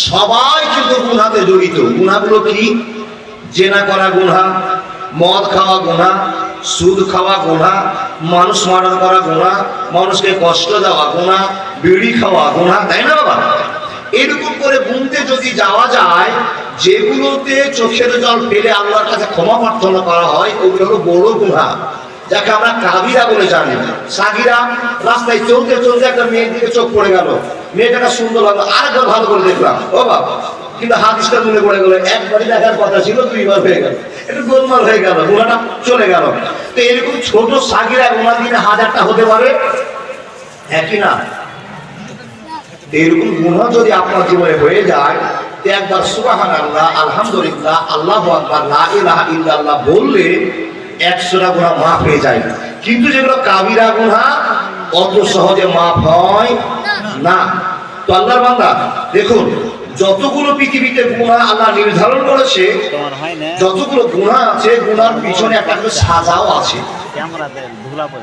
সবাই কিন্তু গুনাহতে জড়িত। গুনাহগুলো কি? জেনা করা গুনাহ, মদ খাওয়া গুনাহ, সুদ খাওয়া গুনাহ, মানুষ মার্ডার করা গুনাহ, মানুষকে কষ্ট দেওয়া গুনাহ, বিড়ি খাওয়া গুনাহ, তাই না বাবা? এরকম করে গুনতে যদি যাওয়া যায়, যেগুলোতে চোখের জল ফেলে আল্লাহর কাছে ক্ষমা প্রার্থনা করা হয়, ওগুলো হলো বড় গুনাহ, যাকে আমরা কাবিরা বলে জানি। সাগিরা, রাস্তায় চলতে চলতে একটা মেয়ের দিকে চোখ পড়ে গেল, মেয়েটাকে সুন্দর লাগলো, আরেকবার ভালো করে দেখলাম, ও বাবা, কিন্তু হাদিসটা মনে পড়ে গেল, একবারই দেখার কথা ছিল, দুইবার হয়ে গেল, একটু গোলমাল হয়ে গেল, গুনাহটা চলে গেল। তো এরকম ছোট সাগিরা গুনাহ দিনে 1000টা হতে পারে, একই না? এরকম গুনাহ যদি আপনার জীবনে হয়ে যায়, একবার সুবহানাল্লাহ, আলহামদুলিল্লাহ, আল্লাহু আকবার, লা ইলাহা ইল্লাল্লাহ বললে 100টা গুনাহ মাফ হয়ে যায়। কিন্তু যেগুলো কাবিরা গুনাহ অত সহজে মাফ হয় না। তো আল্লাহর বান্দা দেখুন, যতগুলো পৃথিবীতে গুনাহ আল্লাহ নির্ধারণ করেছে, যতগুলো গুনাহ আছে, গুনার পিছনে একটা করে সাজাও আছে।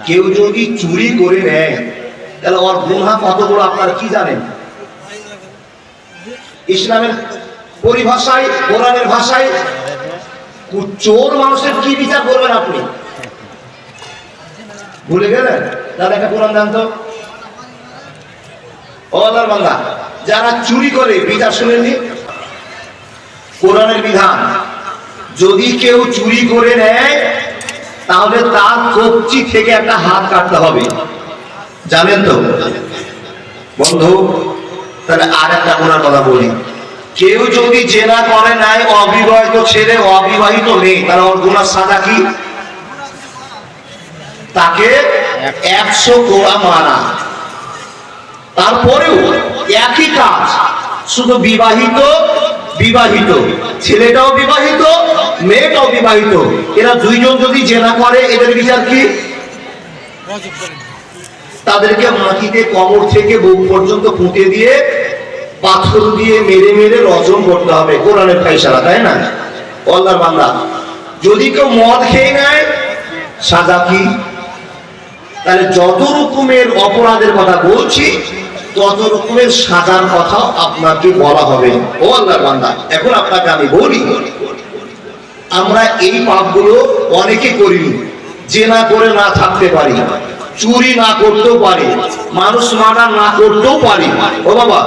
কেউ যদি চুরি করে নেয়, তাহলে ওর গুনাহ কতগুলো আপনারা কি জানেন? ইসলামের পরিভাষায়, কোরআনের ভাষায়, চোর মানুষের কি বিচার করবেন আপনি? ভুলে গেলেন? তাহলে একটা কোরআন দেন তো। ও আল্লাহর বান্দা, যারা চুরি করে বিচার শুনেননি? কোরআনের বিধান, যদি কেউ চুরি করে নেয়, তাহলে তার কবজি থেকে একটা হাত কাটতে হবে, জানেন তো বন্ধু? তাহলে আর একটা গুনার কথা বলি, কেউ যদি জেনা করে নাই, অবিবাহিত ছেলে, অবিবাহিত মেয়ে, তাহলে ওর গুনার সাজা কি? তাকে 100 কোড়া মারা। তারপরেও একই কাজ, শুধু বিবাহিত বিবাহিত, ছেলেটাও বিবাহিত, মেয়েটাও বিবাহিত, এরা দুইজন যদি জেনা করে, এদের বিচার কি? তাদেরকে মাটিতে কোমর থেকে বুক পর্যন্ত পুঁতে দিয়ে, পাথর দিয়ে মেরে মেরে রজম করতে হবে, কোরআনের ফায়সালা, তাই না? আল্লাহর বান্দা, যদি কেউ মদ খেয়ে নেয়, সাজা কি? তাহলে যত রকমের অপরাধের কথা বলছি, তত রকমের সাজার কথা আপনাকে বলা হবে। ও আল্লাহর বান্দা, এখন আপনাকে আমি বলি, আমরা এই পাপগুলো অনেকে করিনি। জেনা করে না থাকতে পারি, চুরি না করতেও পারি, মানুষ মার্ডার না করতেও পারি, ও বাবা,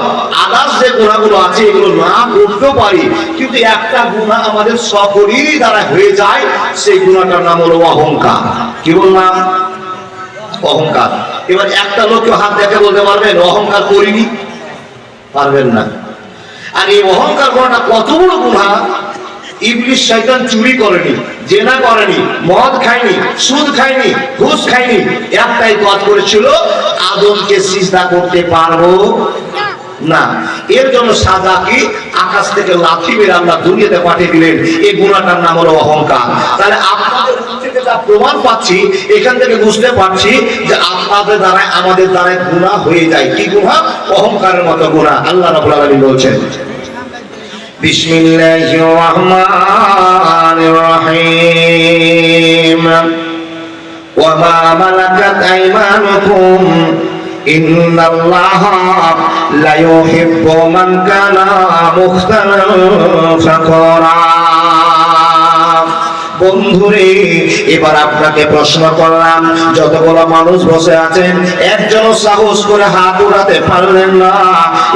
আদার্স যে গুনাহগুলো আছে এগুলো না করতেও পারি, কিন্তু একটা গুনাহ আমাদের সকলেরই দ্বারা হয়ে যায়, সেই গুনাহটার নাম হলো অহংকার। কি বললাম? অহংকার। এবার একটা লোককে হাত দেখে বলতে পারবেন অহংকার করিনি? পারবেন না। আর এই অহংকার করাটা কত বড় গুনাহ! ইবলিস শয়তান চুরি করেনি, জেনা করেনি, মদ খায়নি, সুদ খায়নি, ঘুষ খায়নি, একটাই কাজ করেছিল, আদমকে সিজদা করতে পারবো না। এর জন্য সাজা কি? আকাশ থেকে লাথি মেরে আল্লাহ দুনিয়াতে পাঠিয়ে দিলেন। এই গুনাহটার নাম হলো অহংকার। তাহলে আপনাদের থেকে যা প্রমাণ পাচ্ছি, এখান থেকে বুঝতে পারছি যে আপনাদের দ্বারাই আমাদের দ্বারাই গুনাহ হয়ে যায়। কি গুনাহ? অহংকারের মতো গুনাহ। আল্লাহ রাব্বুল আলামিন বলছেন, বিসমিল্লাহির রহমানির রহিম, ওয়া মা মালাকাত আইমানুকুম ইন্নাল্লাহা লা ইউহিব্বু মান কানা মুখতালান ফাখরা। বন্ধুরে, এবার আপনাকে প্রশ্ন করলাম, যতগুলো মানুষ বসে আছেন, একজনও সাহস করে হাত উঠাতে পারলেন না,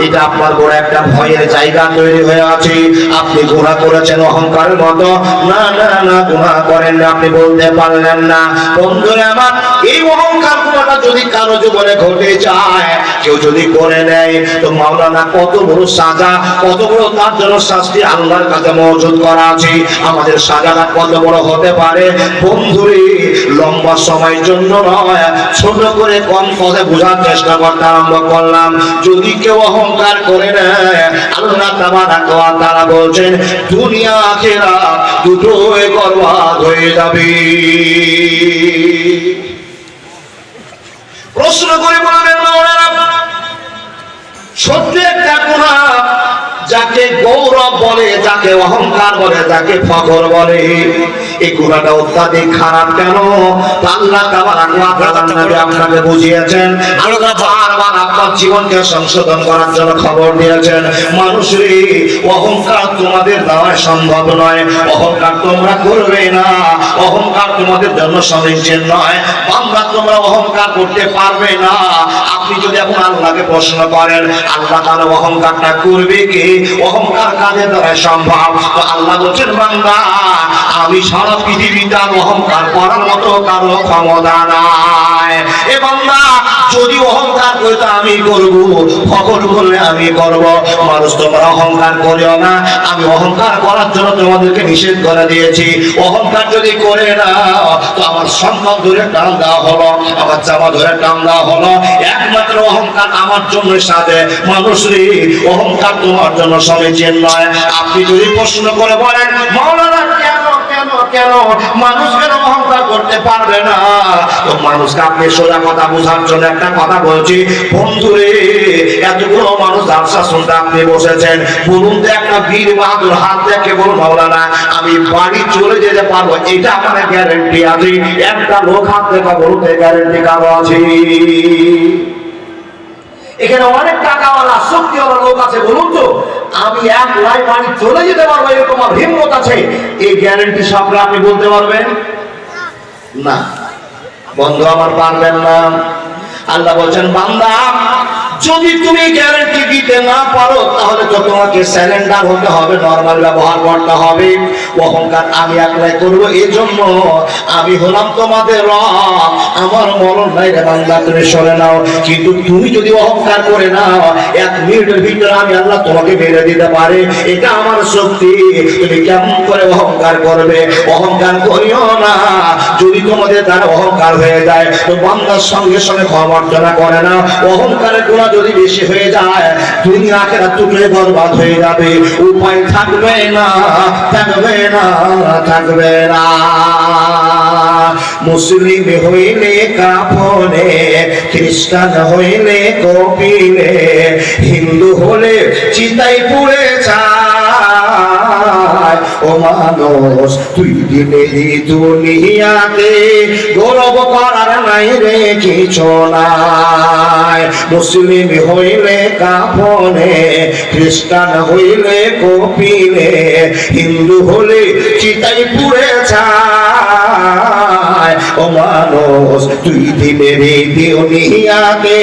এটা আপনার বড় একটা ভয়ের জায়গা তৈরি হয়ে আছে। আপনি গুনাহ করেছেন অহংকারের মতো? না না না, গুনাহ করেন না, আপনি বলতে পারলেন না। বন্ধুরে আমার, এই অহংকার গুনাহটা যদি কারো জীবনে ঘটে যায়, কেউ যদি করে নেয়, তো মাওলানা কত বড় সাজা, কত বড় তার জন্য শাস্তি আল্লাহর কাছে মওজুদ করা আছে। আমাদের সাজাটা কত বড় হতে পারে বন্ধুরে, লম্বা সময়ের জন্য নয়, ছোট করে কম কথা বোঝার চেষ্টা করতে আরম্ভ করলাম। যদি কেউ অহংকার করে নেয়, আল্লাহ তাবারাকা ওয়া তাআলা বলছেন, দুনিয়া আখিরাত দুটোই বরবাদ হয়ে যাবে। প্রশ্ন করে বলবেন, মাওলানা, সত্যি একটা গুনাহ যাকে গৌরব বলে, যাকে অহংকার বলে, যাকে ফখর বলে। এই গুণাটা অত্যাধিক খারাপ কেন? আল্লাহ তাবারক ওয়া তাআলা নবী আপনাকে বুঝিয়েছেন, আল্লাহ বারবার আপনার জীবনকে সংশোধন করার জন্য খবর দিয়েছেন, মানুষের অহংকার তোমাদের দ্বারা সম্ভব নয়, অহংকার তোমরা করবে না, অহংকার তোমাদের জন্য সমীচীন নয়, বান্দা তোমরা অহংকার করতে পারবে না। আপনি যদি এখন আল্লাহকে প্রশ্ন করেন আল্লাহ তাআলা অহংকারটা করবে কি? অহংকার কাজের দ্বারা সম্ভব। তো আল্লাহ বলছেন, বান্দা আমি সারা পৃথিবীতে অহংকার করার মতো কারো ক্ষমতা নাই। এ বান্দা যদি অহংকার করতে আমি করব, ফখর করলে আমি করব। মানুষ তোমরা অহংকার করিও না, আমি অহংকার করার জন্য তোমাদেরকে নিষেধ করে দিয়েছি। অহংকার যদি করে না তো আমার সম্মান ধরে টান দেওয়া হলো, আমার জামা ধরে টান দেওয়া হলো। একমাত্র অহংকার আমার জন্য সাজে। মানুষের অহংকার তোমার জন্য সমীচীন নয়। আপনি যদি প্রশ্ন করে বলেন মাওলানা কেন কেন কেন মানুষ কেন অহংকার করতে পারবে না, তো মানুষকে আপনি সোজা কথা বোঝার জন্য একটা কথা বলছি। বন্ধুরে, এতগুলো মানুষ জালসা শুনতে আপনি বসেছেন, বলুন তো একটা বীর বাহাদুর হাত দেখে বলুন মাওলানা আমি বাড়ি চলে যেতে পারবো, এটা আমার গ্যারেন্টি আছে? একটা লোক হাত দেখা বলুন গ্যারেন্টি কারো আছে? এখানে অনেক টাকাওয়ালা শক্তিওয়ালা লোক আছে, বলুন তো আমি এক লাই বাড়ি চলে যেতে পারবো এরকম আমার হিম্মত আছে? এই গ্যারেন্টি সবটা আপনি বলতে পারবেন না? বন্ধু আমার পারবেন না। আল্লাহ বলছেন, বান্দা যদি তুমি গ্যারান্টি দিতে না পারো তাহলে তো তোমাকে স্যালেন্ডার হতে হবে, নরমাল ব্যবহার করতে হবে। অহংকার আমি একলাই করবো, এই জন্য আমি হলাম তোমাদের রব, আমার মরণ নাই রে বান্দা, তুমি সরে নাও। কিন্তু তুমি যদি অহংকার করে নাও, 1 মিনিটের ভিতরে আমি আল্লাহ তোমাকে মেরে দিতে পারে, এটা আমার শক্তি। তুমি কেমন করে অহংকার করবে? অহংকার করিও না। যদি তোমাদের দ্বারা অহংকার হয়ে যায় তো বান্দার সঙ্গে সঙ্গে ক্ষমা করে না। অহংকারের গুণা যদি বেশি হয়ে যায় দুনিয়া আখিরাত টুকরে বরবাদ হয়ে যাবে, উপায় থাকবে না, থাকবে না, থাকবে না। মুসলিম হইলে কাফনে, খ্রিস্টান হইলে কপিলে, হিন্দু হলে চিতাই পুড়ে যায়। ও মানুষ তুই দিলে দুনিয়াতে গৌরব করার নাই রে কিছু নাই। মুসলিম হইলে কাফনে, খ্রিস্টান হইলে কপিলে, হিন্দু হলে চিতাই পুড়ে যায়। ও মানুষ তুই দিলে রে দুনিয়াতে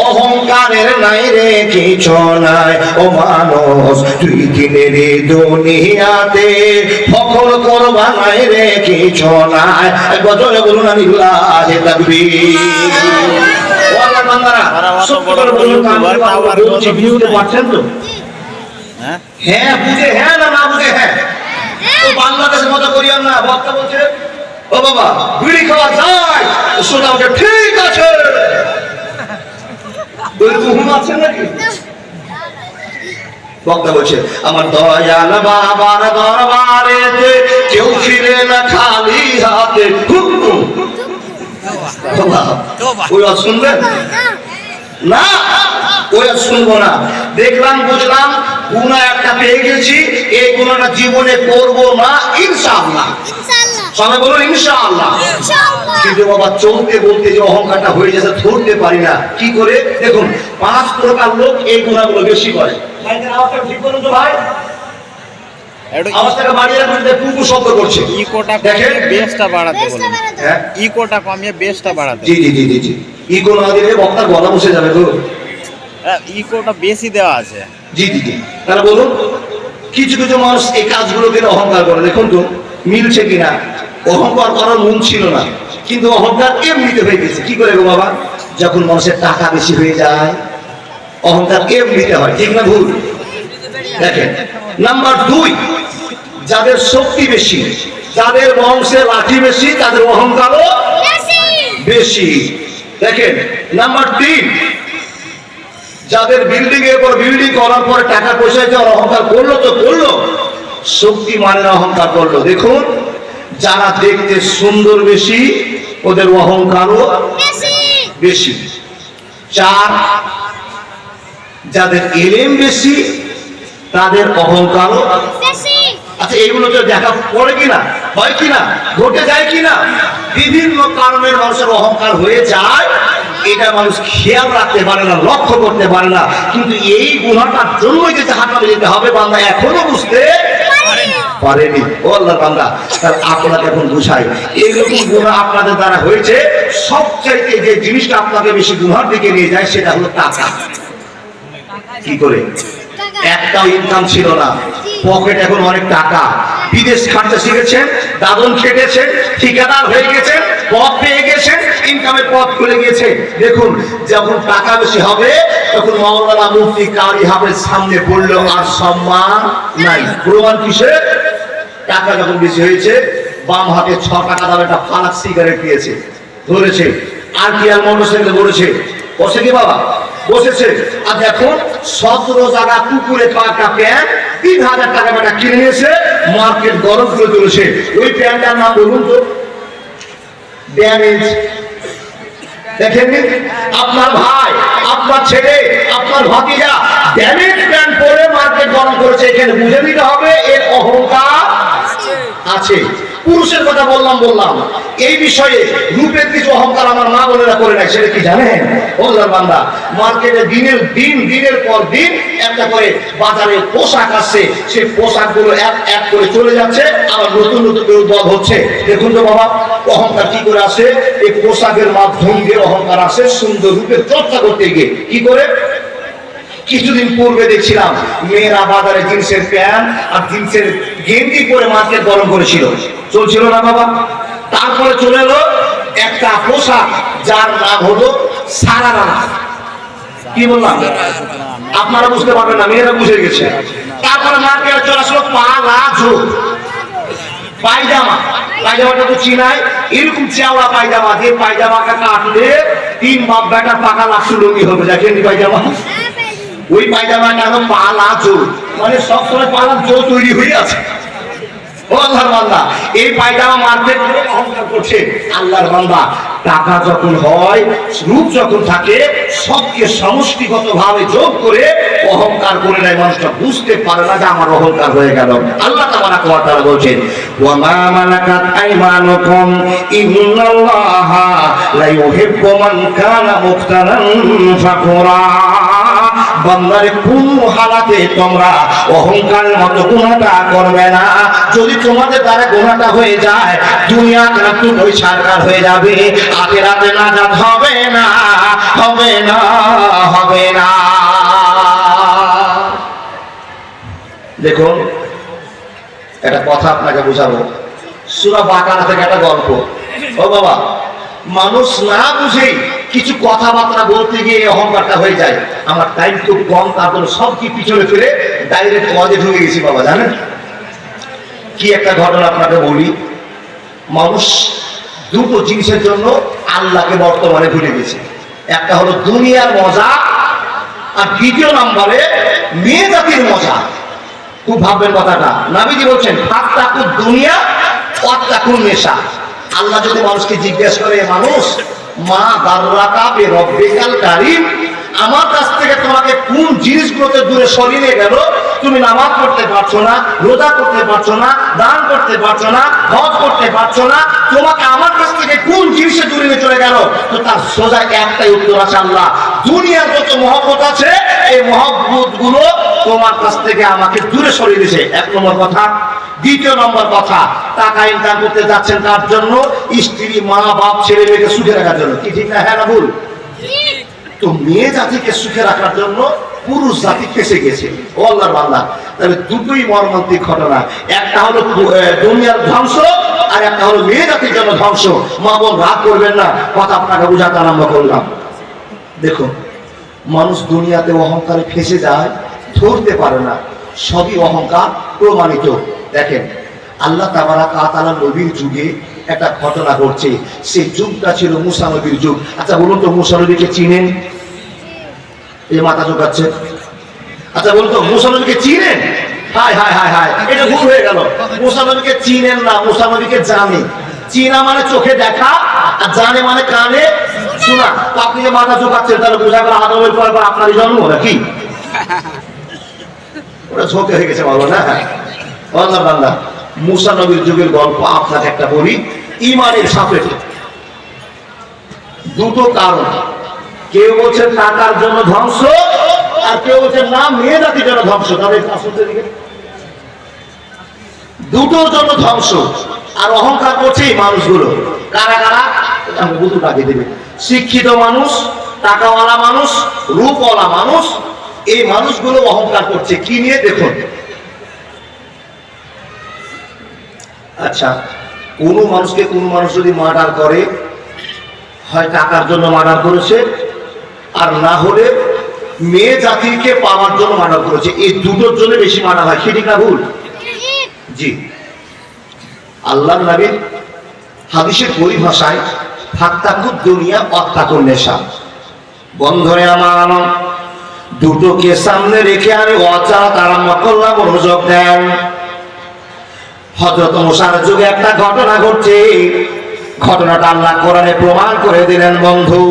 অহংকারের নাই রে কিছু নাই। ও মানুষ তুই দিলে রে দুনিয়াতে ফখর করবা নাই রে কিছু নাই। গজলে বলুন আল্লাহু তাকবীর। ওয়াল্লাহ বান্দারা সত্য করে বলুন, বলছি বুঝতে পারছেন তো? হ্যাঁ বুঝে হ্যাঁ, না না বুঝে হ্যাঁ। তো বাংলাদেশের মতো করিও না। বক্তা বলছে ও বাবা বিড়ি খাওয়া যায়, শোনা ওকে ঠিক আছে, ওই ঘুম আছে নাকি? বক্তা বলছে আমার দয়াল বাবার দরবারেতে কেউ ফিরে না খালি হাতে। ওরা শুনবেন না? ওরা শুনবো না। দেখলাম বুঝলাম গুনাহ একটা পেয়ে গেছি, এই গুনাহটা জীবনে করবো না ইনশাআল্লাহ। সবাই বলুন ইনশাআল্লাহ। কিন্তু বাবা চলতে বলতে যে অহংকারটা হয়ে যাচ্ছে ধরতে পারি না কি করে। দেখুন 5 প্রকার লোক এই গুনাহগুলো বেশি করে। আওয়াজটা ঠিক করুন তো ভাই, আওয়াজটাকে বাড়িয়ে রাখুন, কুকু শব্দ করছে। ইকোটা দেখেন বেসটা বাড়াতে বলুন। হ্যাঁ ইকোটা কমিয়ে বেসটা বাড়াতে। জি জি জি জি জি। ইকো না দিলে বক্তার গলা বসে যাবে তো। ইকোটা বেশি দেওয়া আছে। জি জি জি। তাহলে বলুন কিছু কিছু মানুষ এই কাজগুলোকে অহংকার করে। দেখুন তো মিলছে কিনা। অহংকার করার মন ছিল না, কিন্তু অহংকার এমনিতে হয়ে গেছে। কি করে গো বাবা? যখন মানুষের টাকা বেশি হয়ে যায় অহংকার এমনিতে হয়, ঠিক না ভুল? দেখেন নাম্বার 2, যাদের শক্তি বেশি, যাদের বংশের লাঠি বেশি, তাদের অহংকারও বেশি। দেখেন নাম্বার 3, যাদের বিল্ডিং এর পর বিল্ডিং করার পরে টাকা পয়সা যাওয়ার অহংকার করলো তো করলো, শক্তি মানে অহংকার করলো। দেখুন যারা দেখতে সুন্দর বেশি ওদের অহংকারও বেশি। 4, যাদের এলেম বেশি তাদের অহংকারও। আচ্ছা, এগুলো তো দেখা পড়ে কিনা, হয় কিনা, ঘটে যায় কিনা? বিভিন্ন কারণের মানুষের অহংকার হয়ে যায়, এটা মানুষ খেয়াল রাখতে পারে না, লক্ষ্য করতে পারে না। কিন্তু এই গুনাহটার জন্যই যে জাহান্নামে যেতে হবে বান্দা এখনো বুঝতে পারেনি। ও আল্লাহর বান্দা, তাহলে আপনাকে এখন বুঝাই, এইরকম গুনাহ আপনাদের দ্বারা হয়েছে। সবচাইতে যে জিনিসটা আপনাকে বেশি গুনার দিকে নিয়ে যায় সেটা হলো টাকা। কি করে? একটাও ইনকাম ছিল না, পকেট এখন অনেক টাকা, বিদেশ খাটতে শিখেছেন, দাদন খেটেছেন, ঠিকাদার হয়ে গেছেন, পদ পেয়ে গেছেন, ইনকামের পথ খুলে গিয়েছে। দেখুন, যখন টাকা বেশি হবে তখন মাওলানা মুফতি কারি হাফেজ সামনে পড়লো আর সম্মান নাই। প্রমাণ কিসে? টাকা যখন বেশি হয়েছে, বাম হাতে 6 টাকা দামের একটা ফালাক সিগারেট দিয়েছে, ধরেছে, আর কি আর মোটরসাইকেল ধরেছে, বসে কি বাবা? বসেছে। আর দেখুন 17 জায়গা কুকুরে খাওয়া একটা প্যান্ট 3000 টাকা একটা কিনে নিয়েছে, মার্কেট গরম করে তুলেছে। ওই প্যান্টটার নাম বলুন তো? ড্যামেজ। দেখেননি? আপনার ভাই, আপনার ছেলে, আপনার ভাতিজা ড্যামেজ প্যান্ট পরে মার্কেট গরম করেছে। এখানে বুঝে নিতে হবে এর অহংকার আছে। পুরুষের কথা বললাম, এই বিষয়ে রূপের কিছু অহংকার আমার মা বোনেরা করে নাই। সেটা কি জানেন? আল্লাহর বান্দা, মার্কেটে দিনের পর দিন একটা করে বাজারে পোশাক আসছে, সেই পোশাকগুলো এক করে চলে যাচ্ছে, আবার নতুন উদ্ভব হচ্ছে। দেখুন তো বাবা, অহংকার কি করে আসে? এই পোশাকের মাধ্যম দিয়ে অহংকার আসে, সুন্দর রূপের চর্চা করতে গিয়ে। কি করে? কিছুদিন পূর্বে দেখছিলাম মেয়েরা বাজারে জিন্সের প্যান্ট আর জিন্সের গেঞ্জি পরে মার্কেট গরম করেছিল, চলছিল না বাবা? তারপরে চলে এলো একটা পোশাক যার নাম হলো সারারা। কি বললাম? আপনারা বুঝতে পারবেন না, মেয়েরা বুঝে গেছে। তারপরে মার্কেটে চলে আসলো পালাজো পায়জামাটা তো চিনাই, এরকম চেওড়া পায়জামা, যে পায়জামাটা কাটলে 3 বাপ বেটা পাকা লাক্স লুঙ্গি হবে। দেখেন পায়জামা, ওই পায়জামাটা হলো পালাজো, মানে সবসময় পালাজো তৈরি হয়ে আছে। ও আল্লাহর বান্দা, এই পায়জামা মার্কেট করে অহংকার করছে। আল্লাহর বান্দা, টাকা যখন হয়, রূপ যখন থাকে, সবকে সমষ্টিগত ভাবে যোগ করে অহংকার করে নেয়। মানুষটা বুঝতে পারে না যে আমার অহংকার হয়ে গেল। আল্লাহ তাবারাক ওয়া তাআলা বলছেন, ওয়া মা মালাকাত আইমানুকুম ইন্নাল্লাহা লা ইউহিব্বু মান কানা মুখতারান ফাকুরা। বান্দারে কোন হালাতে তোমরা অহংকারের মতো গুনাহটা করবে না। যদি তোমাদের দ্বারা গুনাহটা হয়ে যায়, দুনিয়া কিন্তু ওই সরকার হয়ে যাবে, আখিরাতে নাজাত হবে না, হবে না, হবে না। দেখুন, একটা কথা আপনাকে বোঝাবো। সূরা বাকারা থেকে একটা গল্প। ও বাবা, মানুষ না বুঝেই কিছু কথাবার্তা বলতে গিয়ে অহংকারটা হয়ে যায়। আমার টাইম খুব কম, তার জন্য সব কি পিছনে ফেলে ডাইরেক্ট ওয়াজে ঢুকে গেছি বাবা। জানেন কি একটা ঘটনা আপনাকে বলি? মানুষ দুটো জিনিসের জন্য আল্লাহকে বর্তমানে ভুলে গেছে। একটা হলো দুনিয়ার মজা, আর দ্বিতীয় নম্বরে মেয়ে জাতির মজা। খুব ভাববেন কথাটা। নবীজি বলছেন, ফাত্তাকুদ দুনিয়া ওয়াত্তাকুন নেশা। আল্লাহ যদি মানুষকে জিজ্ঞেস করে, মানুষ মা গাররাকা বে রব্বিকাল কারীম, আমার কাছ থেকে তোমাকে কোন জিনিসগুলোতে দূরে সরিয়ে নিয়ে গেল? তুমি নামাজ পড়তে পারছো না, রোজা করতে পারছো না, দান করতে পারছো না, হজ করতে পারছো না, তোমাকে আমার কাছ থেকে কোন জিনিসে দূরে নিয়ে চলে গেল? তো তার সোজা একটাই উত্তর আছে, আল্লাহ। দুনিয়ার যত মহব্বত আছে, এই মহব্বত গুলো তোমার কাছ থেকে আমাকে দূরে সরিয়ে দিয়েছে। 1 নম্বর কথা। দ্বিতীয় নম্বর কথা, টাকা ইনকাম করতে যাচ্ছেন তার জন্য, স্ত্রী, মা, বাপ, ছেলে মেয়েকে সুখে রাখার জন্য। কি ঠিক না? হ্যাঁ না ভুল? তো মেয়ে জাতিকে সুখে রাখার জন্য পুরুষ জাতি ফেসে গেছে। ও আল্লাহর বান্দা, তবে দুটোই মর্মান্তিক ঘটনা। একটা হলো দুনিয়ার ধ্বংস, আর একটা হলো মেয়ে জাতির জন্য ধ্বংস। মা বোন রাগ করবেন না, কথা আপনাকে বোঝাতে আরম্ভ করলাম। দেখুন, মানুষ দুনিয়াতে অহংকারে ফেসে যায়, ধরতে পারে না, সবই অহংকার প্রমাণিত। দেখেন, আল্লাহ তাবারাক ওয়া তাআলা নবীর যুগে একটা ঘটনা ঘটছে। সেই যুগটা ছিল মুসা নবীর যুগ। আচ্ছা বলুন তো, মুসা নবীকে চিনেন? এই মাথা চোকাচ্ছে। আচ্ছা বলুন তো, মুসা নবীকে চিনেন? হায় হায় হায় হায়, এটা ভুল হয়ে গেল। মুসা নবীকে চিনেন না, মুসা নবীকে জানেন। চিনা মানে চোখে দেখা, আর জানে মানে কানে শোনা। তো আপনি যে মাথা চোকাচ্ছেন, তাহলে বোঝা গেল আদমের পর আপনারই জন্ম নাকি? ওরা ঝোঁকে হয়ে গেছে বলো না। আল্লাহর বান্দা, মুসা নবীর যুগের গল্প আপনাকে একটা বলি। ইমানের সাপেক্ষে দুটো কারণ, কেউ বলছে টাকার জন্য ধ্বংস, আর কেউ বলছে না মেয়ে জাতির জন্য ধ্বংস। তাদের দুটোর জন্য ধ্বংস। আর অহংকার করছে এই মানুষগুলো। কারা কারা? বুতুটাকে দেবে। শিক্ষিত মানুষ, টাকাওয়ালা মানুষ, রূপওয়ালা মানুষ, এই মানুষগুলো অহংকার করছে কি নিয়ে দেখুন। আচ্ছা, কোনো মানুষকে কোনো মানুষ যদি মার্ডার করে, হয় টাকার জন্য মার্ডার করেছে, আর না হলে মেয়ে জাতিকে পাওয়ার জন্য মার্ডার করেছে। এই দুটোর জন্য বেশি মার্ডার হয়। ঠিক না ভুল? জি। আল্লাহর নবীর হাদিসের পরিভাষায় ফাত্তাকুদ দুনিয়া ওয়াত্তাকুন নেশা। বন্ধুরে আমার, দুটোকে সামনে রেখে আমি অজানা আরম্ভ করলাম, মনোযোগ দেন। হযরত মুসার যুগে একটা ঘটনা ঘটছে। ঘটনাটা আল্লাহ কোরআনে প্রমাণ করে দিলেন। বন্ধু,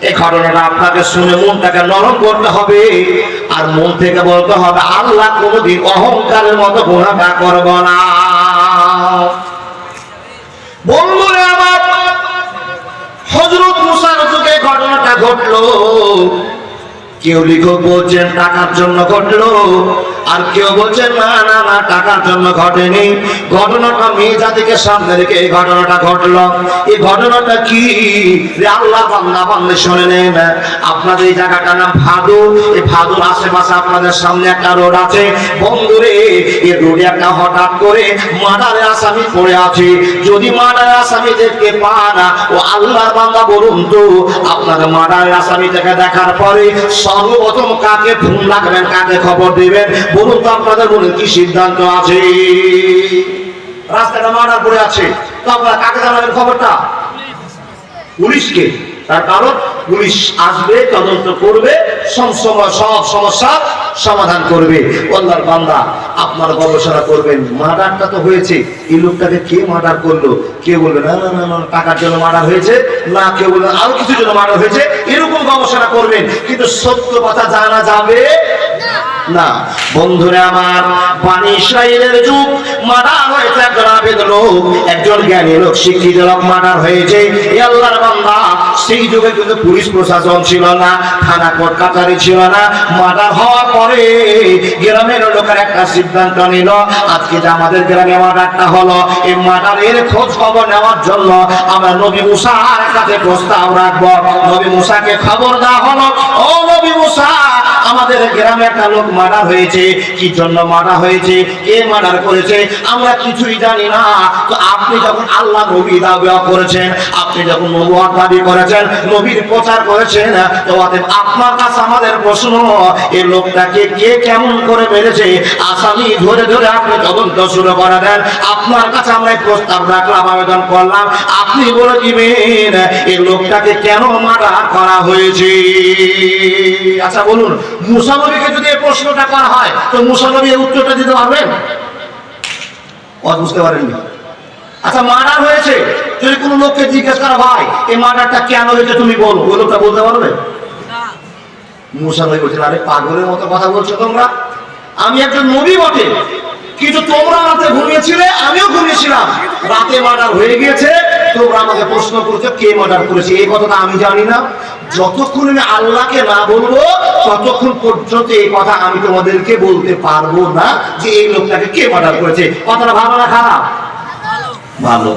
এই ঘটনাটা আপনাকে শুনে মনটাকে নরম করতে হবে, আর মন থেকে বলতে হবে আল্লাহ কোনোদিন অহংকারের মতো গুনাহটা করব না। বন্ধুরা আমার, হযরত মুসার যুগে ঘটনাটা ঘটলো। কেউ লেখক বলছেন টাকার জন্য ঘটলো, আর কেউ বলছেন না না না টাকার জন্য ঘটেনি। ঘটনাটা মেয়ে জাতিকে সামনে রেখে এই ঘটনাটা ঘটলো। এই ঘটনাটা কি আল্লাহ বান্দা বান্দে শুনে নেন। আপনাদের এই জায়গাটার নাম ভাদু। এই ভাদুর আশেপাশে আপনাদের সামনে একটা রোড আছে। বন্ধুরে, এই রোডে একটা হঠাৎ করে মার্ডারের আসামি পড়ে আছে। যদি মার্ডারের আসামি দেখতে পান, ও আল্লাহর বান্দা বলুন তো, আপনার মার্ডারের আসামিটাকে দেখার পরে সর্বপ্রথম কাকে ফোন রাখবেন, কাকে খবর দিবেন বলুন তো? আপনাদের বলুন কি সিদ্ধান্ত আছে? রাস্তাটা মার্ডার করে আছে, তো আপনারা কাকে জানাবেন খবরটা? পুলিশকে। তার কারণ পুলিশ আসবে, তদন্ত করবে, সব সমস্যার সমাধান করবে। আল্লাহর বান্দা, আপনারা গবেষণা করবেন মার্ডারটা তো হয়েছে, এই লোকটাকে কে মার্ডার করলো। কেউ বলবে না না না টাকার জন্য মার্ডার হয়েছে, না কেউ বলবে আরো কিছুর জন্য মার্ডার হয়েছে। এরকম গবেষণা করবেন, কিন্তু সত্য কথা জানা যাবে না। বন্ধুরা আমার, বনী ইসরাইলের যুগ মার্ডার হয়েছে একজন আবেদ লোক, একজন জ্ঞানী লোক, শিক্ষিত লোক মার্ডার হয়েছে। এই আল্লাহর বান্দা, সেই যুগে কিন্তু পুলিশ প্রশাসন ছিল না, থানা কোর্ট কাছারি ছিল না। মার্ডার হওয়ার পরে গ্রামের লোকের একটা সিদ্ধান্ত নিল, আজকে যে আমাদের গ্রামে মার্ডারটা হলো, এই মার্ডারের খোঁজ খবর নেওয়ার জন্য আমরা নবী মুসার কাছে প্রস্তাব রাখবো। নবী মুসাকে খবর দেওয়া হলো, ও নবী মুসা, আমাদের গ্রামে একটা লোক মার্ডার হয়েছে। কি জন্য মার্ডার হয়েছে, কে মার্ডার করেছে আমরা কিছুই জানি না। তো আপনি যখন আল্লাহ নবী দাবি করেছেন, আপনি যখন নবুয়ত দাবি করেছেন, নবীর প্রচার করেছেন, তো অতএব আপনার কাছে আমাদের প্রশ্ন, এই লোকটাকে কে কেমন করে মেরেছে আসামি ধরে ধরে আপনি তদন্ত শুরু করে দেন। আপনার কাছে আমরা প্রস্তাব রাখলাম, আবেদন করলাম, আপনি বলে দিবেন এই লোকটাকে কেন মার্ডার করা হয়েছে। আচ্ছা বলুন, মুসা নবীকে যদি এই প্রশ্নটা করা হয়, তো মুসা নবী এই উত্তরটা দিতে পারবেন? বুঝতে পারেননি। আচ্ছা, মার্ডার হয়েছে, যদি কোনো লোককে জিজ্ঞেস করা হয় এই মার্ডারটা কেন হয়েছে তুমি বলো, ওই লোকটা বলতে পারবে? মুসা নবী বলছেন, আরে পাগলের মতো কথা বলছো তোমরা, আমি একজন নবী বটে, কিন্তু তোমরা রাতে ঘুমিয়েছিলে, আমিও ঘুমিয়েছিলাম, রাতে মার্ডার হয়ে গিয়েছে, তোমরা আমাকে প্রশ্ন করছো কে মার্ডার করেছে। এই কথাটা আমি জানি না। যতক্ষণ আমি আল্লাহকে না বলবো, ততক্ষণ পর্যন্ত এই কথা আমি তোমাদেরকে বলতে পারবো না যে এই লোকটাকে কে মার্ডার করেছে। কথাটা ভালো না খারাপ? ভালো।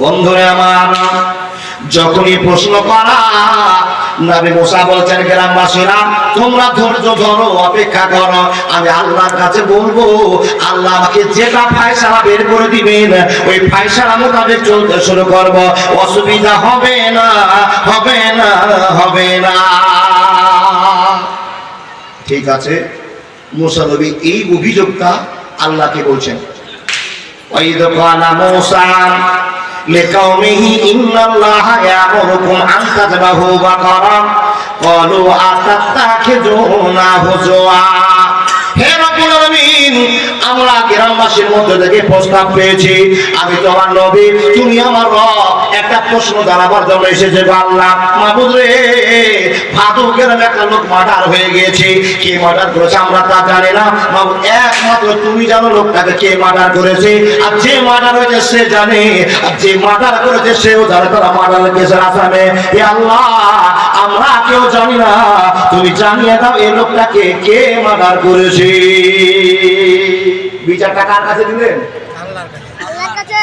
বন্ধুরা আমার, যখনই প্রশ্ন করা, নবী মুসা বলছেন, গ্রামবাসীরা তোমরা ধৈর্য ধরো, অপেক্ষা করো, আমি আল্লাহর কাছে বলবো, আল্লাহ আমাকে যেটা ফায়সালা বের করে দিবেন, ওই ফায়সালা মোতাবেক চলতে শুরু করব, অসুবিধা হবে না, হবে না, হবে না। ঠিক আছে। মুসা নবী এই অভিযোগটা আল্লাহকে বলছেন। ওয়াইদ ক্বালা মুসা লিকাওমিহি ইন্নাল্লাহা ইয়ামুরুকুম আন তাযবাহু বাকারা ক্বালু আতাত্তাখিযুনা হুজুয়া। হে রব্বুল আলামিন, আমরা গ্রামবাসীর মধ্যে থেকে প্রস্তাব পেয়েছি, আমি তোমার নবী, তুমি আমার রব, একটা প্রশ্ন জানাবার জন্য এসেছে। আল্লাহ মাহবুব রে, ফাদুকের একটা লোক মার্ডার হয়ে গিয়েছে, কে মার্ডার করেছে আমরা তা জানি না মাহবুব, একমাত্র তুমি জানো লোকটাকে কে মার্ডার করেছে, আর যে মার্ডার হয়েছে সে জানে, আর যে মার্ডার করেছে সেও জানে, তারা মার্ডার কেসের আসামে। হে আল্লাহ, আমরা কেউ জানি না, তুমি জানিয়ে দাও এই লোকটাকে কে মার্ডার করেছে। বিচারটা কার কাছে দিলেন? আল্লাহর কাছে।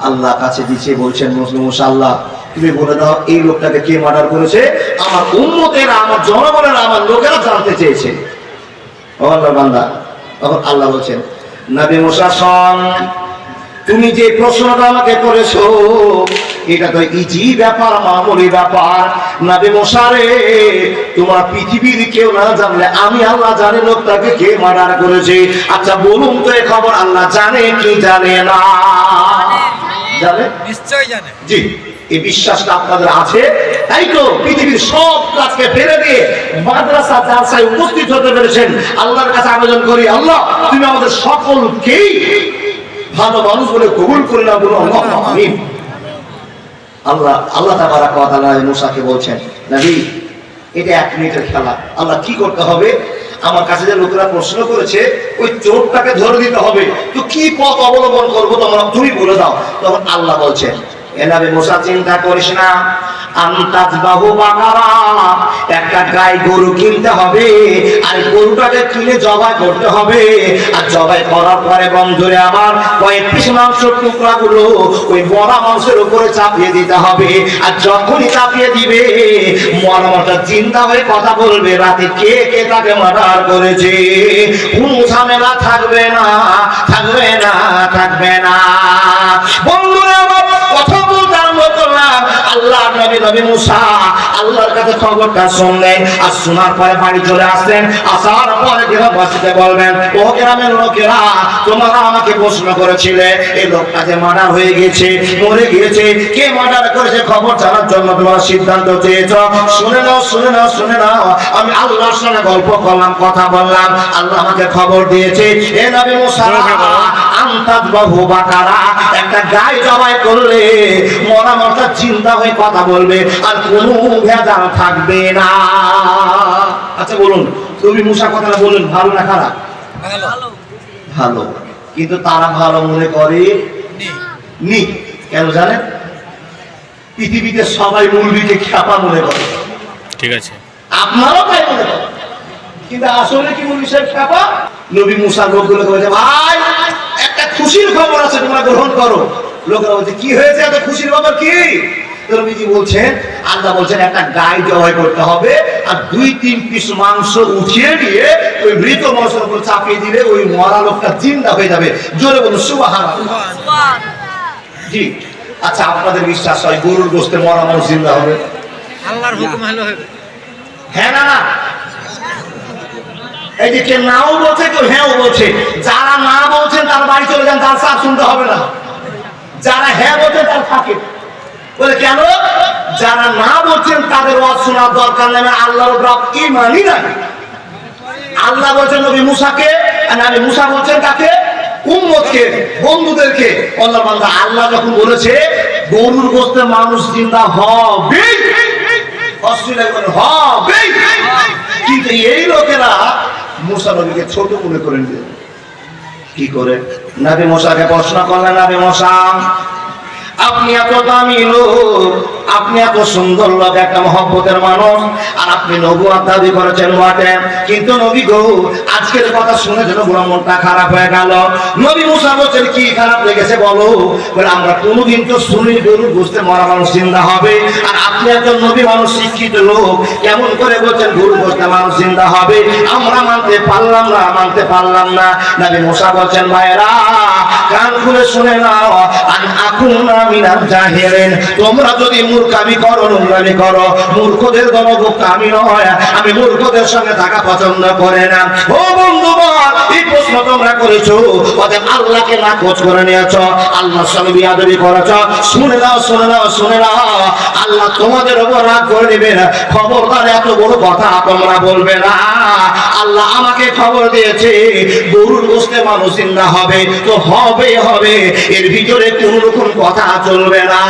আল্লাহ কাছে দিচ্ছে। বলছেন মুসলিম আল্লাহ, তুমি বলে দাও এই লোকটাকে কে মার্ডার করেছে, আমার উম্মতেরা, আমার জনগণেরা, আমার লোকেরা জানতে চেয়েছে। ও আল্লাহর বান্দা, তখন আল্লাহ বলছেন, নবী মুসা শোন, তুমি যে প্রশ্নটা আমাকে করেছো এটা তো ইজি ব্যাপার, মামুলি ব্যাপার। নবী মুসা রে, তোমার পৃথিবীর কেউ না জানলে আমি আল্লাহ জানি লোকটাকে কে মার্ডার করেছে। আচ্ছা বলুন তো এই খবর আল্লাহ জানে কি জানে না? জানে, নিশ্চয়ই জানে। জি, এই বিশ্বাসটা আপনাদের আছে, তাই তো পৃথিবীর সব কাজকে ফেলে দিয়ে মাদ্রাসা জালসায় উপস্থিত হতে পেরেছেন। আল্লাহর কাছে আবেদন করি, আল্লাহ তুমি আমাদের সকলকেই ভালো মানুষ বলে কবুল করে নাও, বলো আল্লাহুম্মা আমিন। আল্লাহ তাবারাক ওয়া তাআলা মুসাকে বলছেন, নবী এটা 1 মিনিটের খেলা, আল্লাহ কি করতে হবে, আমার কাছে যে লোকেরা প্রশ্ন করেছে ওই চোরটাকে ধরে দিতে হবে, তো কি পথ অবলম্বন করবো তোমরা তুমি বলে দাও। তখন আল্লাহ বলছেন, এ নবী মুসা চিন্তা করিস না, আনতাজবাহু বাকারা, একটা গাই গরু কিনতে হবে, আর গরুটাকে কিনে জবাই করতে হবে, আর জবাই করার পরে বন্ধুরে আমার কয়েক পিস মাংসের টুকরাগুলো ওই মরা মাংসের উপরে চাপিয়ে দিতে হবে, আর যখনই চাপিয়ে দিবে মরা মাংসটা জিন্দা হয়ে কথা বলবে, রাতে কে কে তাকে মার্ডার করেছে, কোনো ঝামেলা থাকবে না, থাকবে না, থাকবে না। বন্ধুরা আমার কথা বলতে আরম্ভ করলাম, আল্লাহ নবী মুসা আল্লাহর কাছে খবরটা শুনলেন, আর শোনার পরে বাড়ি চলে আসলেন। আসার পরে গ্রামবাসীকে বলবেন, ও গ্রামের লোকেরা, তোমরা আমাকে প্রশ্ন করেছিলে এই লোকটা যে মার্ডার হয়ে গেছে, মরে গিয়েছে, কে মার্ডার করেছে খবর জানার জন্য তোমরা সিদ্ধান্ত চেয়েছ। শুনে নাও, শুনে নাও, শুনে নাও, আমি আল্লাহর সঙ্গে গল্প করলাম, কথা বললাম, আল্লাহ আমাকে খবর দিয়েছে, এ নবী মুসা আনতাজবাহু বাকারা, একটা গাই জবাই করলে মরা মাংসটা জিন্দা হয়ে কথা বলবে, আর কোনো ভেজাল থাকবে না। আচ্ছা বলুন, নবী মুসা কথাটা বললেন ভালো না খারাপ? ভালো। ভালো, কিন্তু তারা ভালো মনে করে নি। কেন জানেন? পৃথিবীতে সবাই মৌলবীকে খ্যাপা মনে করে, ঠিক আছে, আপনারাও তাই মনে করেন, কিন্তু আসলে কি মৌলবী সাহেব খ্যাপা? নবী মুসা লোকগুলোকে বলছে, ভাই একটা খুশির খবর আছে, তোমরা গ্রহণ করো। লোকেরা বলছে, কি হয়েছে এত খুশির খবর কি? নবীজি বলছেন, আল্লাহ বলছেন একটা গাই জবাই করতে হবে, আর 2-3 পিস মাংস উঠিয়ে নিয়ে ওই মৃত মাংসের উপর চাপিয়ে দিলে ওই মরা লোকটা জিন্দা হয়ে যাবে। জোরে বলুন সুবহানাল্লাহ। জি, আচ্ছা আপনাদের বিশ্বাস হয় গরুর গোশতে মরা মানুষ জিন্দা হবে? আল্লাহর হুকুম হলো হবে। হ্যাঁ না না, এই যে কে নাও বলছে কেউ হ্যাঁও বলছে, যারা না বলছেন তার বাড়ি চলে যান, তার সাথ শুনতে হবে না। যারা হ্যাঁ বলছে তার থাকে বলে, কেন? যারা না বলছেন তাদের ওয়াজ শোনার দরকার নেই, আল্লাহর উপর ঈমানই নাই। আল্লাহ বলছেন নবী মুসাকে, আর নবী মুসা বলছেন কাকে? উম্মতকে, বন্ধুদেরকে। আল্লাহ বান্দা, আল্লাহ যখন বলেছে গরুর গোশতে মানুষ জিন্দা হবে, হবে, কিন্তু এই লোকেরা মুসা নবীকে ছোট মনে করে নিলেন। কি করে? নবী মুসাকে প্রশ্ন করলেন, নবী মুসা আপনি এত দামি লোক, আপনি এত সুন্দর লোক, একটা মহব্বতের মানুষ, আর আপনি নবুয়ত দাবি করেছেন বটে, কিন্তু নবী গো আজকের কথা শুনে যেন পুরো মনটা খারাপ হয়ে গেল। নবী মুসা বলছেন, কি খারাপ লেগেছে বলো? বলে, আমরা কোনোদিন তো শুনি গরুর গোশতে মরা মানুষ জিন্দা হবে, আর আপনি একজন নবী মানুষ, শিক্ষিত লোক, কেমন করে বলছেন গরুর গোশতে মানুষ জিন্দা হবে? আমরা মানতে পারলাম না, মানতে পারলাম না। নবী মুসা বলছেন, ভাইরা কান খুলে শুনে নাও, আর আকুনা মিনাল জাহিলিন, তোমরা যদি মূর্খামি করো, নোংরামি করো, মূর্খদের দলভুক্ত আমি নয়, আমি মূর্খদের সঙ্গে থাকা পছন্দ করে না। ও বন্ধুগণ, এই প্রশ্ন তোমরা করেছো, অতএব আল্লাহকে নাকচ করে নিয়েছো, আল্লাহর সঙ্গে বিয়াদবি করেছো। শুনে নাও, শুনে নাও, শুনে নাও, আল্লাহ তোমাদের উপর রাগ করে দিবেন। খবরদার এত বড় কথা তোমরা বলবে না। আল্লাহ আমাকে খবর দিয়েছে গরুর গোশতে মানুষ জিন্দা হবে, তো হবে হবে, এর ভিতরে কোন রকম কথা চলবে না।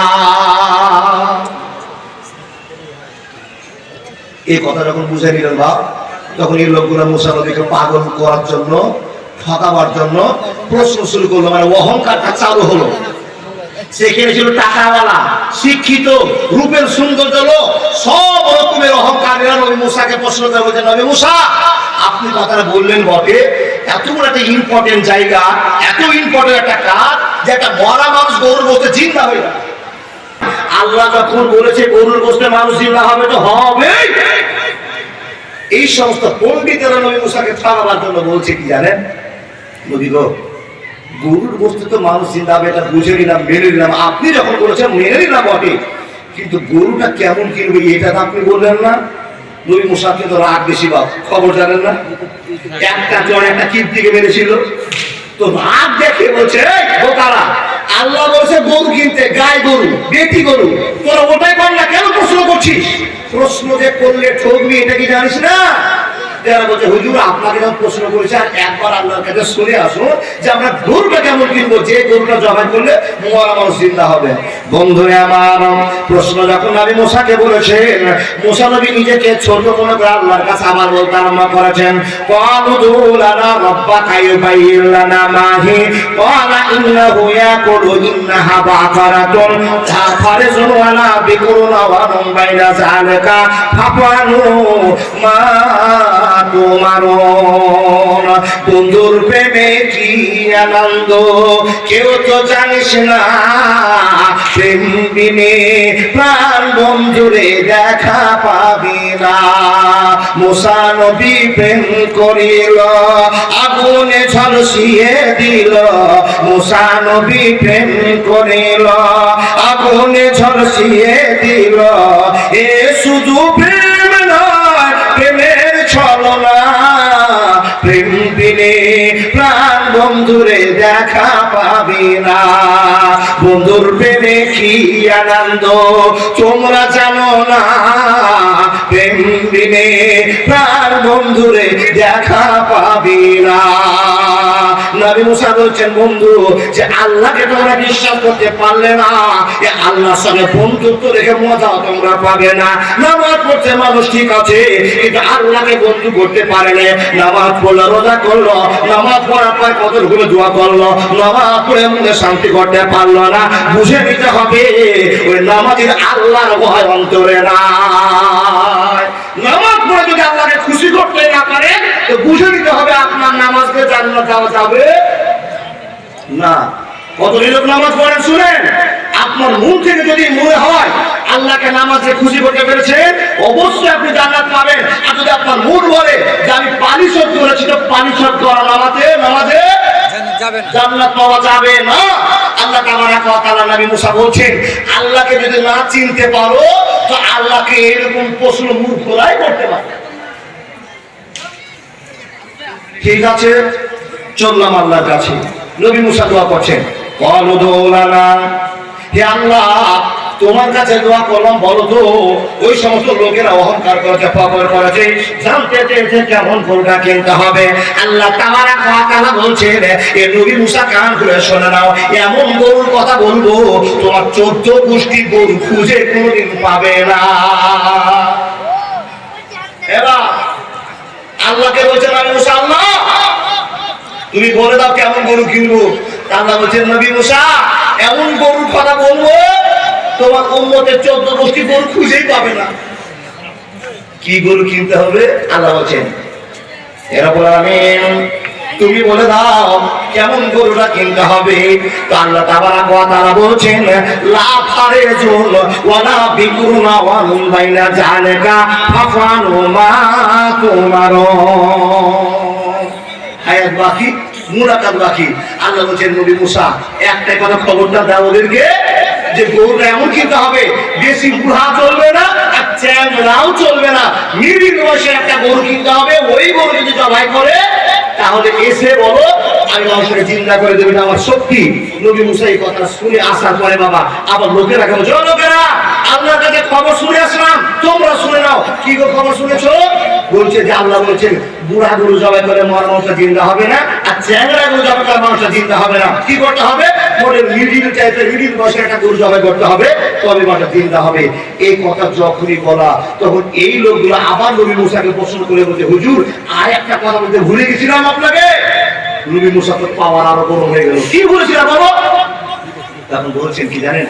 এই কথা যখন বুঝে নিলেন বাপ, তখন এই লোকগুলো মুসা নবীকে পাগল করার জন্য, ঠকাবার জন্য প্রশ্ন শুরু করলো, মানে অহংকারটা চালু হলো। সেখানে ছিল টাকাওয়ালা, শিক্ষিত, রূপের সৌন্দর্য লোক, সব রকমের অহংকারীরা নবী মুসাকে প্রশ্ন করে বলছে, নবী মুসা আপনি কথাটা বললেন বটে, এত বড় একটা ইম্পর্টেন্ট জায়গা, এত ইম্পর্টেন্ট একটা কাজ যে একটা মরা মানুষ গরুর গোশতে জিন্দা হয়ে যাবে। আল্লাহ যখন বলেছে গরুর গোশতে মানুষ জিন্দা হবে, তো হবে। এই সমস্ত পণ্ডিতেরা নবী মুসাকে থামাবার জন্য বলছে কি জানেন, নবী গো গরুর গোশতে তো মানুষ জিন্দা হবে, এটা বুঝে নিলাম, মেনে নিলাম, আপনি যখন বলেছেন মেনে নিলাম বটে, কিন্তু গরুটা কেমন কিনবে এটা তো আপনি বললেন না। নবী মুসা কিন্তু রাগ বেশি বাপ, খবর জানেন না, একটা জ্বর একটা কিপ দিকে মেরেছিল, তো রাগ দেখে বলছে বোকারা, আল্লাহ বলছে গরু কিনতে, গায়ে গরু, বেটি গরু, তোরা ওটাই কর না, কেন প্রশ্ন করছিস? প্রশ্ন যে করলে ঠকবি এটা কি জানিস না? যারা বলছে হুজুর আপনাকে যখন প্রশ্ন করেছে, আর একবার আল্লাহর কাছে শুনে আসুন যে আমরা গরুটা কেমন কিনবো, যে গরুটা জবাই করলে মরা মানুষ জিন্দা হবে। বন্ধুরে আমার, প্রশ্ন যখন নবী মুসাকে বলেছেন, মুসা নবী নিজেকে ছোট মনে করে আল্লাহর কাছে আবার বলতে আরম্ভ করেছেন, ক্বালু লানা রাব্বাকা ইউবাইয়িন লানা মা হি, ক্বালা ইন্নাহু ইয়াকুলু ইন্নাহা বাকারাতুন লা ফারিজুন ওয়ালা বিকুরুন ওয়া হুম বাইনা যালিকা ফাফআলু মা তোমারন। বন্ধুর প্রেমে কি আনন্দ কেউ তো জানিস না, প্রেম বিনে প্রাণ বন্ধুরে দেখা পাবি না। মুসা নবী প্রেম করিল, আগুনে ঝলসিয়ে দিল। মুসা নবী প্রেম করিল, আগুনে ঝলসিয়ে দিল। এ শুধু প্রেম নয়, প্রেমের ছলনা, প্রেম বিনে প্রাণ বন্ধুরে দেখা পাবি না। বন্ধুর প্রেমে কি আনন্দ তোমরা জানো না, প্রেম বিনে প্রাণ বন্ধুরে দেখা পাবি না। নবী মুসা বলছেন, বন্ধু যে আল্লাহকে তোমরা বিশ্বাস করতে পারলে না, এ আল্লাহর সঙ্গে বন্ধুত্ব রেখে মজা তোমরা পাবে না। নামাজ পড়তে মানুষ ঠিক আছে, কিন্তু আল্লাহকে বন্ধু করতে পারে না। নামাজ পড়লো, রোজা করলো, নামাজ পড়ার পর কতগুলো দোয়া করলো, নামাজ পড়ে মনে শান্তি করতে পারলো না। বুঝে নিতে হবে ওই নামাজের আল্লাহর ভয় অন্তরে নাই। নামাজ পড়ে যদি আল্লাহকে খুশি করতে না পারে, তো বুঝে নিতে হবে আপনার নামাজকে জান্নাত যাওয়া যাবে না। কত লোক নামাজ পড়েন শুনেন, আপনার মন থেকে যদি মনে হয় আল্লাহকে নামাজে খুশি করতে পেরেছেন, অবশ্যই আপনি জান্নাত পাবেন। আর যদি আপনার মন বলে যে আমি পানি শোধ করেছি, তো পানি শোধ করা নামাজে জান্নাত পাওয়া যাবে না। আল্লাহ তাবারাকা ওয়া তাআলা নবী মুসা বলছেন, আল্লাহকে যদি না চিনতে পারো, তো আল্লাহকে এরকম প্রশ্ন মূর্খরাই করতে পারে। ঠিক আছে, চললাম আল্লাহর কাছে। নবী মুসা দোয়া করছেন, ক্বালু লানা, হে আল্লাহ তোমার কাছে দোয়া করলাম, বলো তো ওই সমস্ত লোকেরা অহংকার করেছে, পাপড় করেছে, জানতে চেয়েছে কেমন গরুটা কিনতে হবে। আল্লাহ তাবারাকা ওয়া তাআলা বলছেন, এ নবী মুসা কান খুলে শুনে নাও, এমন গরুর কথা বলবো তোমার 14 গোষ্ঠী গরু খুঁজে কোনোদিন পাবে না। এবার আল্লাহকে বলছেন, নবী মুসা আল্লাহ তুমি বলে দাও কেমন গরু কিনবো। আল্লাহ বলছেন, নবী মুসা এমন গরুর কথা বলবো তোমার উম্মতের 14 গোষ্ঠী গরু খুঁজেই পাবে না। কি গরু কিনতে হবে? আল্লাহ বলছেন, এরা বলে আমিন তুমি বলে দাও কেমন গরুটা কিনতে হবে। তো আল্লাহ তাবারাকা ওয়া তাআলা বলছেন, লা ফারিজুন ওয়ালা বিকুরুন ওয়া হুম বাইনা যালিকা ফাফআলু মা তুমারুন। আয়াত বাকি, মুনাকাত বাকি। আল্লাহ বলছেন, নবী মুসা একটাই কথা খবরটা দাও ওদেরকে, যে গরুটা এমন কিনতে হবে বেশি বুড়া চলবে না, আর চ্যাংরাও চলবে না, মিডিল বয়সে একটা গরু কিনতে হবে। ওই গরু যদি জবাই করে তাহলে এসে বলো আমি মানুষকে জিন্দা করে দেবে, এটা আমার শক্তি। নবী মুসা এই কথা শুনে আসার পরে বাবা আবার লোকেরা কেমন, লোকেরা আল্লাহর কাছে খবর শুনে আসলাম, তোমরা শুনে নাও। কি গো খবর শুনেছো? বলছে যে আল্লাহ বলছেন বুড়া গরু জবাই করে মরা মানুষটা জিন্দা হবে না, আর চ্যাংড়া গরু জবাই করে মানুষটা জিন্দা হবে না। কি করতে হবে? মিডিল টাইপের, মিডিল বয়সের একটা গরু জবাই করতে হবে, তবে মানুষটা জিন্দা হবে। এই কথা যখনই বলা তখন এই লোকগুলো আবার নবী মুসাকে প্রশ্ন করে বলছে হুজুর আর একটা কথা বলতে ভুলে গেছিলাম আপনাকে। নবী মুসা তো পাওয়ার আরো বড় হয়ে গেল, কি বলেছিলাম বাবা? তখন বলছেন কি জানেন,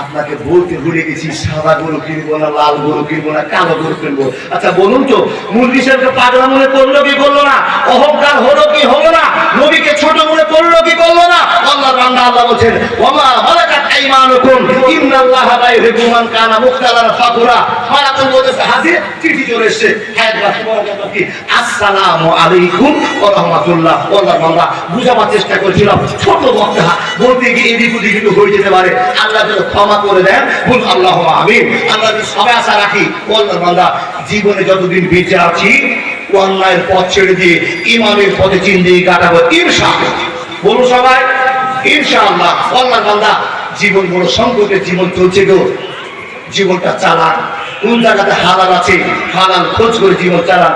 আপনাকে বলতে ভুলে গেছি সাদা গরু কিনবো না, লাল গরু কিনবো না, কালো গরু কিনবো। আচ্ছা বলুন তো মুরগি সাহেবকে পাগলা মনে করলো কি করলো না? অহংকার হলো কি হলো না? নবীকে ছোট মনে করলো কি করলো না? আল্লাহর বান্দা আল্লাহ বলেন ওমা মালাকাত আইমানুকুম ইন্নাল্লাহা লা ইউহিব্বু মান কানা মুখতালান ফাকুরা। মালাকুল বলেছে হাজির, চিঠি চলে এসেছে। আসসালামু আলাইকুম ওয়া রাহমাতুল্লাহ। আল্লাহর বান্দা বুঝাবার চেষ্টা করেছিলাম, ছোট বক্তা বলতে গিয়ে এদিক ওদিক একটু হয়ে যেতে পারে, আল্লাহ যেন ক্ষমা করে দেন, বল আল্লাহুম্মা আমিন। আল্লাহ সবাই আশা রাখি আল্লাহর বান্দা জীবনে যতদিন বেঁচে আছি অন্যায়ের পথ ছেড়ে দিয়ে ইমানের পথে চিন্দিয়ে কাটাবো ইনশাআল্লাহ। বলুন সবাই ইনশাআল্লাহ। আল্লাহর বান্দা জীবন বড় সংকটের জীবন চলছে গো, জীবনটা চালান। কোন জায়গাতে হালাল আছে হালাল খোঁজ করে জীবন চালান।